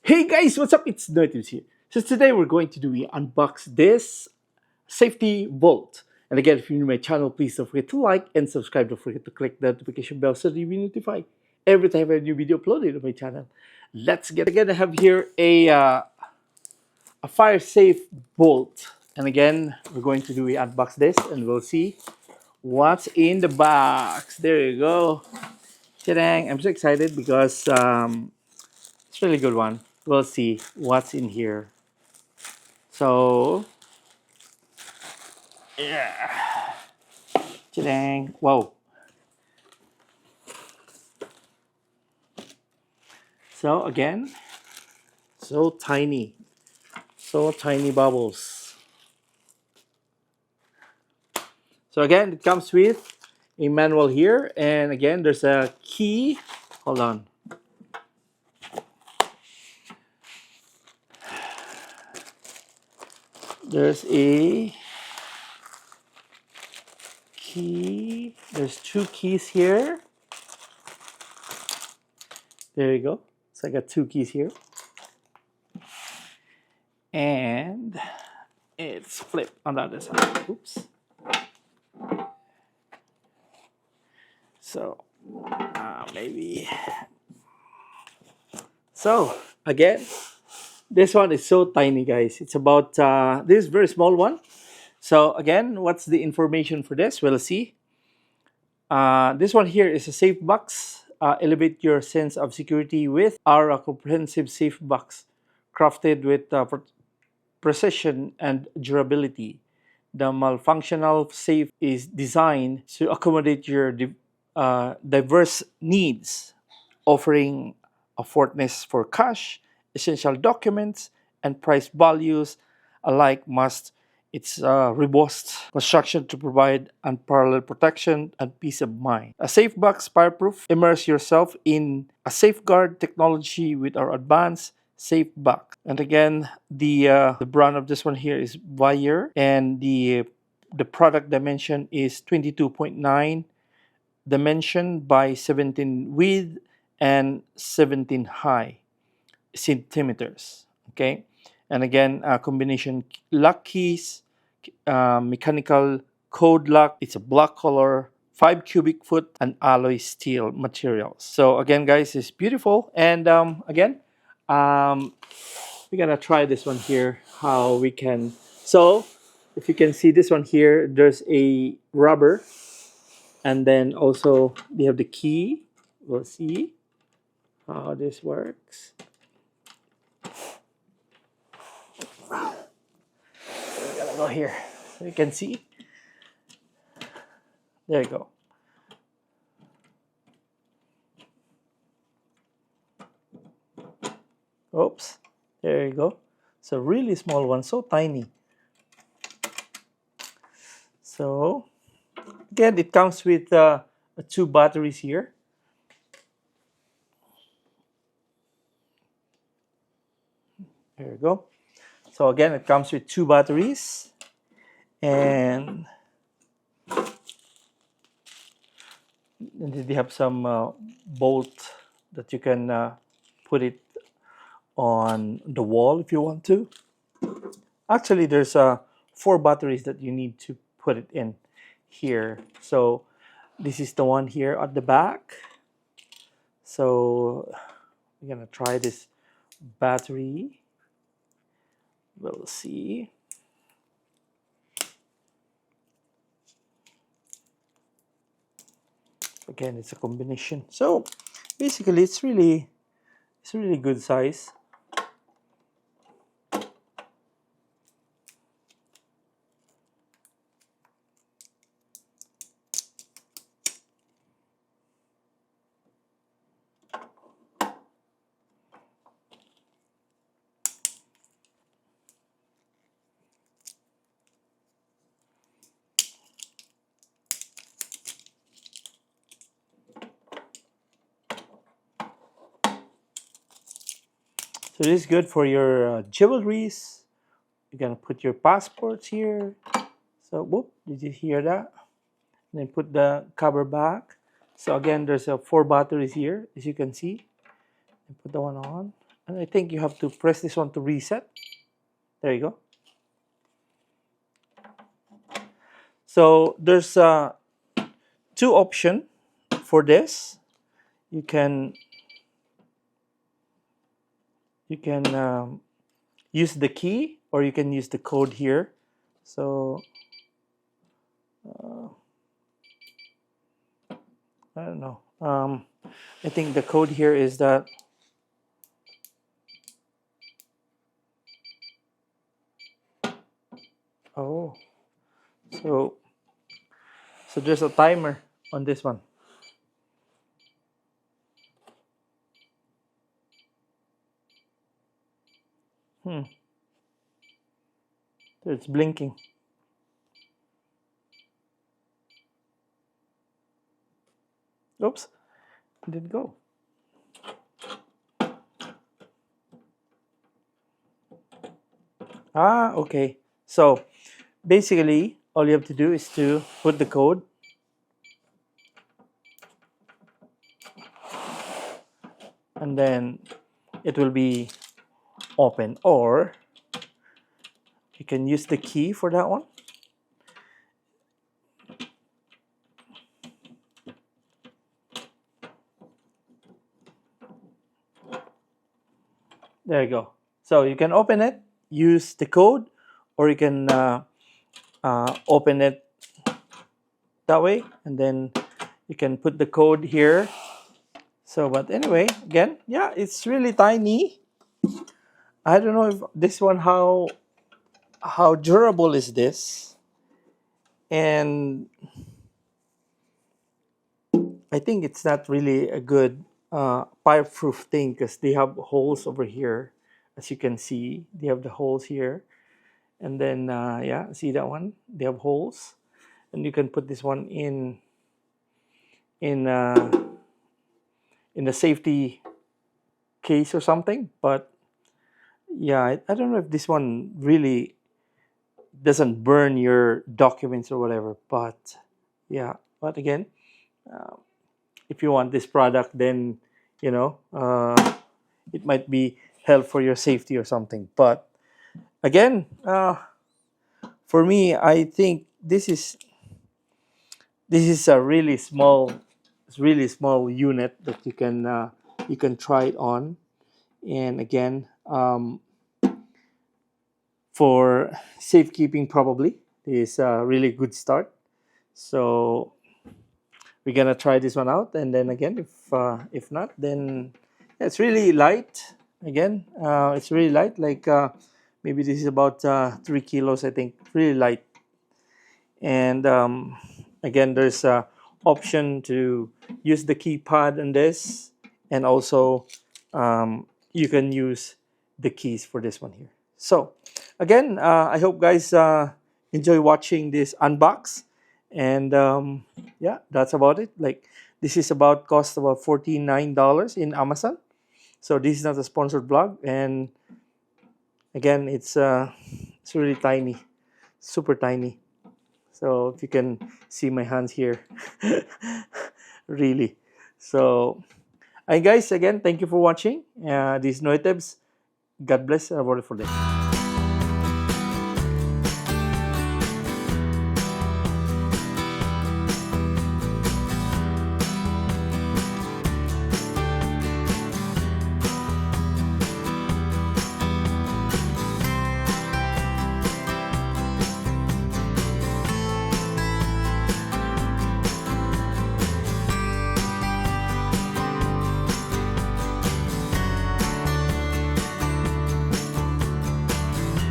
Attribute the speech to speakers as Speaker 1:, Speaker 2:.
Speaker 1: Hey guys, what's up? It's NoyTebs here. So today we're going to do unbox this safety bolt. And again, if you're new to my channel, please don't forget to like and subscribe. Don't forget to click the notification bell so that you'll be notified every time I have a new video uploaded on my channel. Let's get again. I have here a fire safe bolt. And again, we're going to do unbox this and we'll see what's in the box. There you go. Ta-dang. I'm so excited because it's a really good one. We'll see what's in here. So, yeah. Ta-dang. Whoa. So, again, so tiny. So tiny bubbles. So, again, it comes with a manual here. And again, there's a key. Hold on. There's a key. There's two keys here. There you go. So I got two keys here. And it's flipped on the other side. Oops. So, maybe. So, again, this one is so tiny, guys. It's about this very small one. So, again, what's the information for this? We'll see. This one here is a safe box. Elevate your sense of security with our comprehensive safe box, crafted with precision and durability. The multifunctional safe is designed to accommodate your diverse needs, offering a fortress for cash, essential documents, and price values alike must its robust construction to provide unparalleled protection and peace of mind. A safe box fireproof. Immerse yourself in a safeguard technology with our advanced safe box. And again, the brand of this one here is Vaiyer, and the product dimension is 22.9 dimension by 17 width and 17 high centimeters. Okay, and again, combination lock keys, mechanical code lock. It's a black color, 5 cubic foot, and alloy steel materials. So again, guys, it's beautiful. And again, we're gonna try this one here. How we can. So if you can see this one here, there's a rubber, and then also we have the key. We'll see how this works. We're gonna go here so you can see. There you go. Oops, there you go. It's a really small one, so tiny. So again, it comes with two batteries here. There you go. So again, it comes with two batteries, and they have some bolt that you can put it on the wall if you want to. Actually, there's 4 batteries that you need to put it in here. So this is the one here at the back. So we're gonna try this battery. We'll see. Again, it's a combination. So basically, it's really good size. So this is good for your jewelries. You're gonna put your passports here. So, whoop, did you hear that? And then put the cover back. So again, there's 4 batteries here, as you can see. And put the one on, And I think you have to press this one to reset. There you go. So there's two options for this. You can use the key, or you can use the code here. So I don't know. I think the code here is that. Oh, so there's a timer on this one. So it's blinking. Oops, it didn't go. Okay. So basically, all you have to do is to put the code, and then it will be open, or you can use the key for that one. There you go. So you can open it, use the code, or you can open it that way, and then you can put the code here. So, but anyway, again, yeah, it's really tiny. I don't know if this one, how durable is this, and I think it's not really a good fireproof thing, because they have holes over here, as you can see. They have the holes here, and then yeah, see that one? They have holes, and you can put this one in the safety case or something. But yeah, I don't know if this one really doesn't burn your documents or whatever. But yeah, but again, if you want this product, then you know it might be help for your safety or something. But again, for me, I think this is a really small unit that you can try it on. And again, for safekeeping, probably is a really good start. So we're gonna try this one out, and then again, if not, then it's really light. Again, it's really light. Like maybe this is about 3 kilos, I think. Really light. And again, there's a option to use the keypad on this, and also you can use the keys for this one here. So again, I hope guys enjoy watching this unbox. And yeah, that's about it. Like, this is about cost about $49 in Amazon. So this is not a sponsored blog, and again, it's really tiny, super tiny. So if you can see my hands here, really. So, guys, again, thank you for watching. This is NoyTebs. God bless and have a wonderful day.